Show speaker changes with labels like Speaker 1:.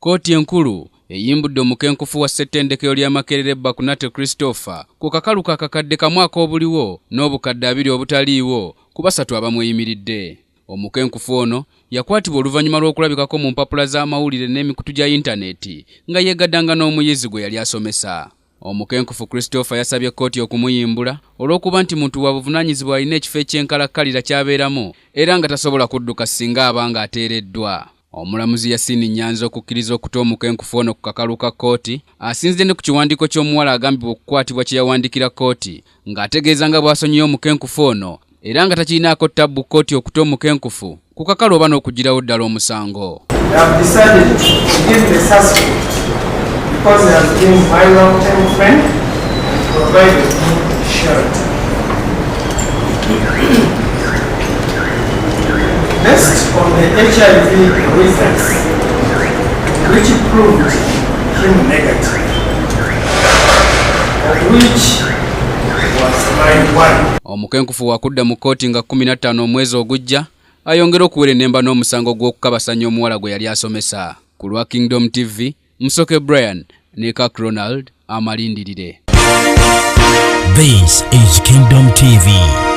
Speaker 1: Kooti enkulu eyimbudde omukenkufu wa ssettendekero lya Makerere Bakunate Christopher ku kakalu kakadde kamu ak'obuliwo n'obukadde 2 obutaliiwo ku basatu abamweyimiridde. Omukenkufu ono yakwatibwa oluvannyuma lw'okulabikako mu mpapula z'amawulire n'emikutu gya intaneti nga yeegaddanga n'omuyizi gwe yali asomesa. Omukenkufu Christopher yasabye kkooti okumuyimbula olw'okuba nti muntu wa buvunaanyizibwa alina ekifo eky'enkalakkalira ky'abeeramu era nga tasobola kudduka singa abanga ateereddwa. Omulamuzi Yasin Nyanzi okukkiriza okuta omukenkufu ono ku kakalu ka kkooti asinzidde ne ku kiwandiiko ky'omuwala agambibwa okukwatibwa kye yawandikira kkooti ng'ategeeza nga bw'asonyiye omukenkufu ono era nga takirinaako ttabbu kkooti okuta omukenkufu ku kakalu oba n'okugirawo ddala omusango.
Speaker 2: Because I have been my long-term friend, provided me shelter. Based on the HIV results, which proved him negative, of which was my one.
Speaker 1: Omukenkufu wakudda mu kkooti nga 15 omwezi ogujja ayongera okuwera ennemba n'omusango gw'okukabasanya omuwala gwe yali asomesa. Ku lwa Kingdom TV, Musoke Brian ne Kak Ronald amalindirire.
Speaker 3: This is Kingdom TV.